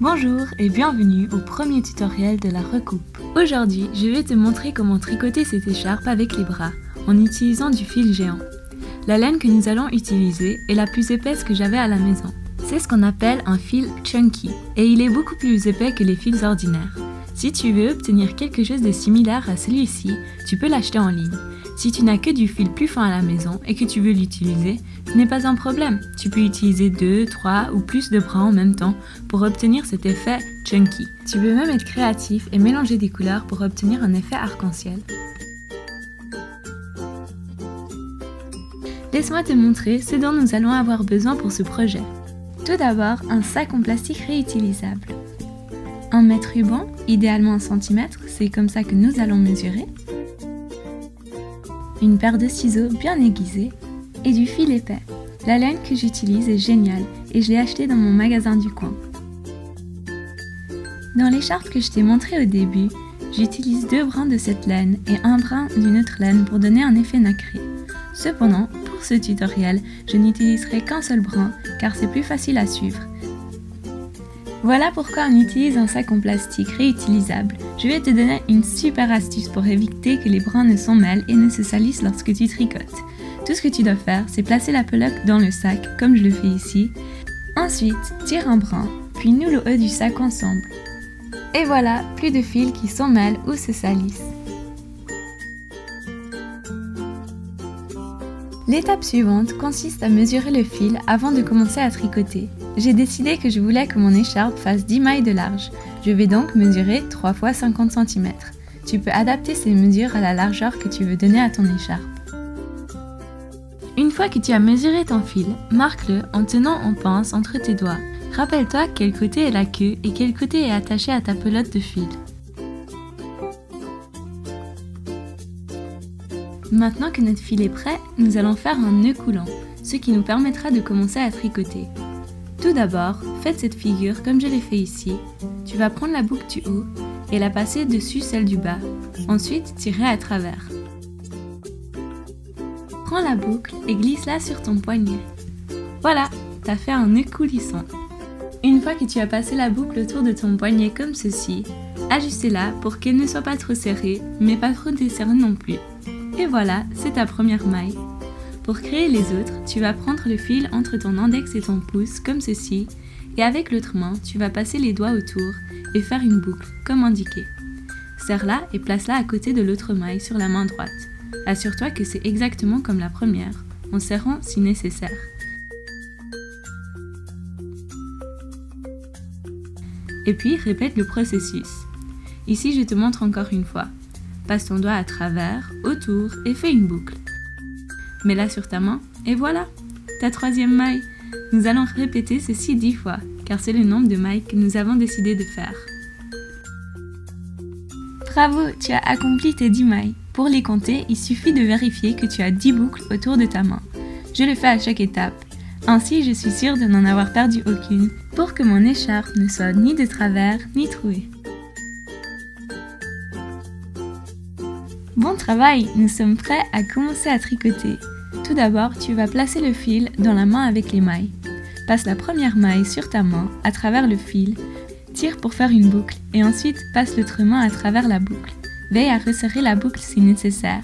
Bonjour et bienvenue au premier tutoriel de la recoupe. Aujourd'hui, je vais te montrer comment tricoter cette écharpe avec les bras en utilisant du fil géant. La laine que nous allons utiliser est la plus épaisse que j'avais à la maison. C'est ce qu'on appelle un fil chunky et il est beaucoup plus épais que les fils ordinaires. Si tu veux obtenir quelque chose de similaire à celui-ci, tu peux l'acheter en ligne. Si tu n'as que du fil plus fin à la maison et que tu veux l'utiliser, ce n'est pas un problème. Tu peux utiliser 2, 3 ou plus de bras en même temps pour obtenir cet effet chunky. Tu peux même être créatif et mélanger des couleurs pour obtenir un effet arc-en-ciel. Laisse-moi te montrer ce dont nous allons avoir besoin pour ce projet. Tout d'abord, un sac en plastique réutilisable. Un mètre ruban, idéalement 1 cm, c'est comme ça que nous allons mesurer. Une paire de ciseaux bien aiguisés et du fil épais. La laine que j'utilise est géniale et je l'ai achetée dans mon magasin du coin. Dans l'écharpe que je t'ai montrée au début, j'utilise 2 brins de cette laine et 1 brin d'une autre laine pour donner un effet nacré. Cependant, pour ce tutoriel, je n'utiliserai qu'un seul brin car c'est plus facile à suivre. Voilà pourquoi on utilise un sac en plastique réutilisable. Je vais te donner une super astuce pour éviter que les brins ne s'emmêlent et ne se salissent lorsque tu tricotes. Tout ce que tu dois faire, c'est placer la pelote dans le sac, comme je le fais ici. Ensuite, tire un brin, puis noue le haut du sac ensemble. Et voilà, plus de fils qui s'emmêlent ou se salissent. L'étape suivante consiste à mesurer le fil avant de commencer à tricoter. J'ai décidé que je voulais que mon écharpe fasse 10 mailles de large. Je vais donc mesurer 3 x 50 cm. Tu peux adapter ces mesures à la largeur que tu veux donner à ton écharpe. Une fois que tu as mesuré ton fil, marque-le en tenant en pince entre tes doigts. Rappelle-toi quel côté est la queue et quel côté est attaché à ta pelote de fil. Maintenant que notre fil est prêt, nous allons faire un nœud coulant, ce qui nous permettra de commencer à tricoter. Tout d'abord, faites cette figure comme je l'ai fait ici. Tu vas prendre la boucle du haut et la passer dessus celle du bas. Ensuite, tirer à travers. Prends la boucle et glisse-la sur ton poignet. Voilà, t'as fait un nœud coulissant. Une fois que tu as passé la boucle autour de ton poignet comme ceci, ajustez-la pour qu'elle ne soit pas trop serrée, mais pas trop desserrée non plus. Et voilà, c'est ta première maille. Pour créer les autres, tu vas prendre le fil entre ton index et ton pouce comme ceci, et avec l'autre main, tu vas passer les doigts autour et faire une boucle, comme indiqué. Serre-la et place-la à côté de l'autre maille sur la main droite. Assure-toi que c'est exactement comme la première, en serrant si nécessaire. Et puis, répète le processus. Ici, je te montre encore une fois. Passe ton doigt à travers, autour et fais une boucle. Mets-la sur ta main et voilà, ta troisième maille. Nous allons répéter ceci 10 fois, car c'est le nombre de mailles que nous avons décidé de faire. Bravo, tu as accompli tes 10 mailles. Pour les compter, il suffit de vérifier que tu as 10 boucles autour de ta main. Je le fais à chaque étape. Ainsi, je suis sûre de n'en avoir perdu aucune, pour que mon écharpe ne soit ni de travers ni trouée. Bon travail, nous sommes prêts à commencer à tricoter. Tout d'abord, tu vas placer le fil dans la main avec les mailles. Passe la première maille sur ta main à travers le fil, tire pour faire une boucle et ensuite passe l'autre main à travers la boucle. Veille à resserrer la boucle si nécessaire.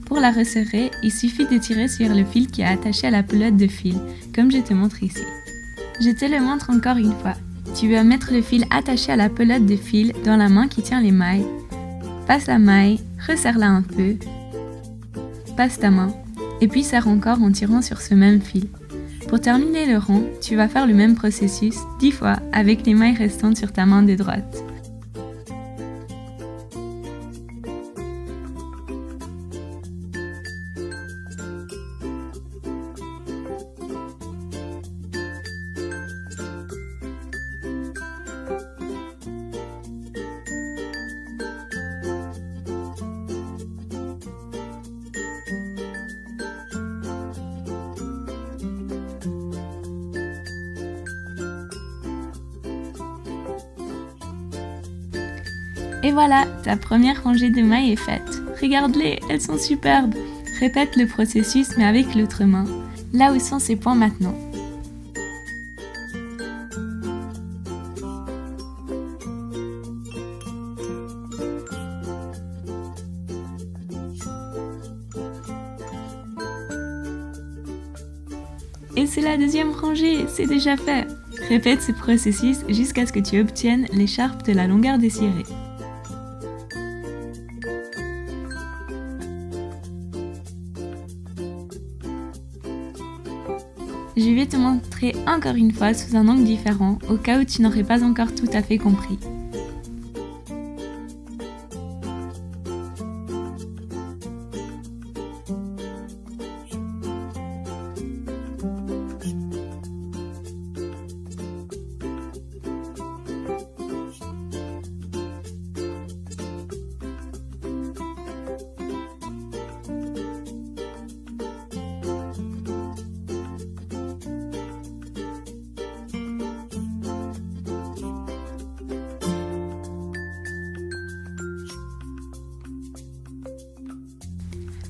Pour la resserrer, il suffit de tirer sur le fil qui est attaché à la pelote de fil, comme je te montre ici. Je te le montre encore une fois. Tu vas mettre le fil attaché à la pelote de fil dans la main qui tient les mailles. Passe la maille, resserre-la un peu, passe ta main, et puis serre encore en tirant sur ce même fil. Pour terminer le rond, tu vas faire le même processus 10 fois avec les mailles restantes sur ta main de droite. Et voilà, ta première rangée de mailles est faite. Regarde-les, elles sont superbes. Répète le processus mais avec l'autre main. Là où sont ces points maintenant? Et c'est la deuxième rangée, c'est déjà fait. Répète ce processus jusqu'à ce que tu obtiennes l'écharpe de la longueur désirée. Je vais te montrer encore une fois sous un angle différent, au cas où tu n'aurais pas encore tout à fait compris.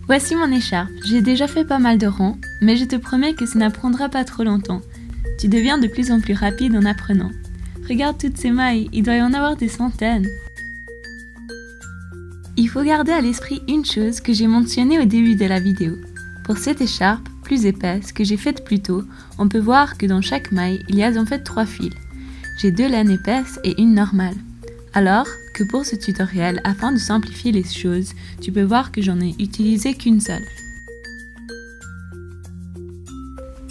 Voici mon écharpe, j'ai déjà fait pas mal de rangs, mais je te promets que ça n'apprendra pas trop longtemps. Tu deviens de plus en plus rapide en apprenant. Regarde toutes ces mailles, il doit y en avoir des centaines. Il faut garder à l'esprit une chose que j'ai mentionnée au début de la vidéo. Pour cette écharpe, plus épaisse, que j'ai faite plus tôt, on peut voir que dans chaque maille, il y a en fait 3 fils. J'ai 2 laines épaisses et une normale. Alors que pour ce tutoriel, afin de simplifier les choses, tu peux voir que j'en ai utilisé qu'une seule.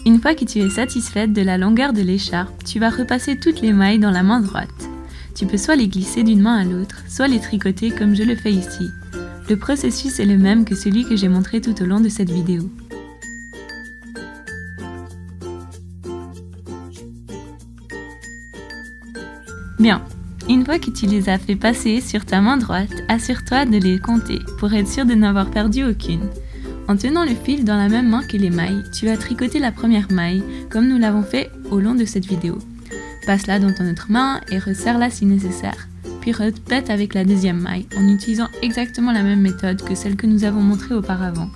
Une fois que tu es satisfaite de la longueur de l'écharpe, tu vas repasser toutes les mailles dans la main droite. Tu peux soit les glisser d'une main à l'autre, soit les tricoter comme je le fais ici. Le processus est le même que celui que j'ai montré tout au long de cette vidéo. Bien. Une fois que tu les as fait passer sur ta main droite, assure-toi de les compter pour être sûr de n'avoir perdu aucune. En tenant le fil dans la même main que les mailles, tu vas tricoter la première maille comme nous l'avons fait au long de cette vidéo. Passe-la dans ton autre main et resserre-la si nécessaire. Puis répète avec la deuxième maille en utilisant exactement la même méthode que celle que nous avons montrée auparavant.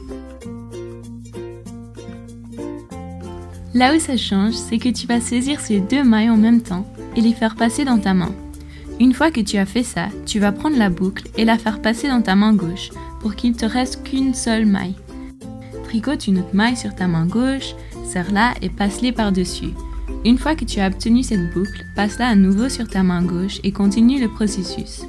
Là où ça change, c'est que tu vas saisir ces 2 mailles en même temps et les faire passer dans ta main. Une fois que tu as fait ça, tu vas prendre la boucle et la faire passer dans ta main gauche pour qu'il te reste qu'une seule maille. Tricote une autre maille sur ta main gauche, serre-la et passe-les par-dessus. Une fois que tu as obtenu cette boucle, passe-la à nouveau sur ta main gauche et continue le processus.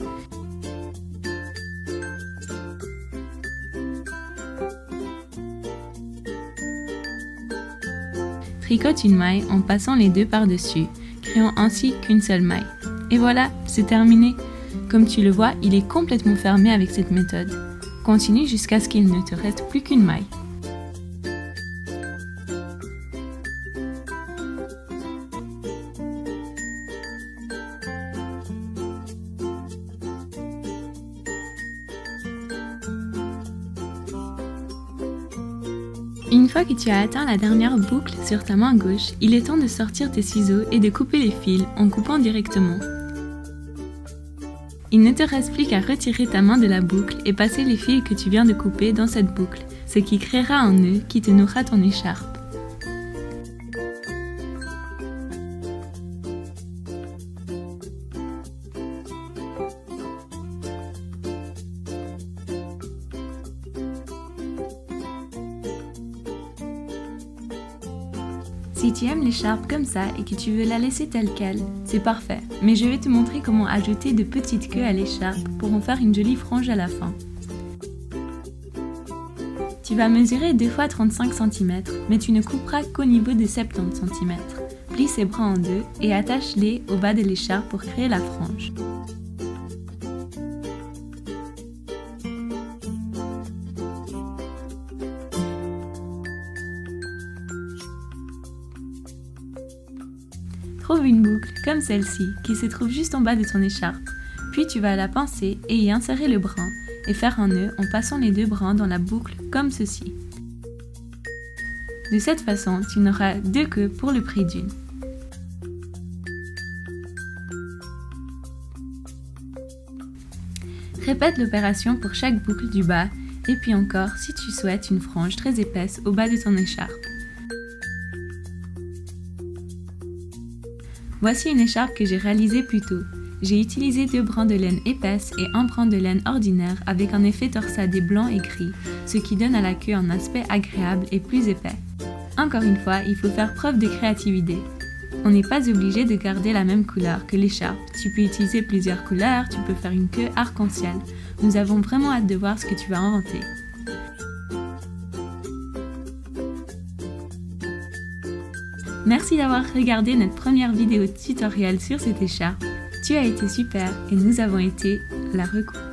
Tricote une maille en passant les 2 par-dessus, créant ainsi qu'une seule maille. Et voilà, c'est terminé. Comme tu le vois, il est complètement fermé avec cette méthode. Continue jusqu'à ce qu'il ne te reste plus qu'une maille. Une fois que tu as atteint la dernière boucle sur ta main gauche, il est temps de sortir tes ciseaux et de couper les fils en coupant directement. Il ne te reste plus qu'à retirer ta main de la boucle et passer les fils que tu viens de couper dans cette boucle, ce qui créera un nœud qui te nouera ton écharpe. Si tu aimes l'écharpe comme ça et que tu veux la laisser telle qu'elle, c'est parfait, mais je vais te montrer comment ajouter de petites queues à l'écharpe pour en faire une jolie frange à la fin. Tu vas mesurer 2 fois 35 cm, mais tu ne couperas qu'au niveau de 70 cm. Plie ces bras en 2 et attache-les au bas de l'écharpe pour créer la frange. Trouve une boucle comme celle-ci qui se trouve juste en bas de ton écharpe, puis tu vas la pincer et y insérer le brin et faire un nœud en passant les 2 brins dans la boucle comme ceci. De cette façon, tu n'auras 2 queues pour le prix d'une. Répète l'opération pour chaque boucle du bas et puis encore si tu souhaites une frange très épaisse au bas de ton écharpe. Voici une écharpe que j'ai réalisée plus tôt. J'ai utilisé 2 brins de laine épaisse et 1 brin de laine ordinaire avec un effet torsadé blanc et gris, ce qui donne à la queue un aspect agréable et plus épais. Encore une fois, il faut faire preuve de créativité. On n'est pas obligé de garder la même couleur que l'écharpe. Tu peux utiliser plusieurs couleurs, tu peux faire une queue arc-en-ciel. Nous avons vraiment hâte de voir ce que tu vas inventer. Merci d'avoir regardé notre première vidéo tutoriel sur cette écharpe. Tu as été super et nous avons été la recoupe.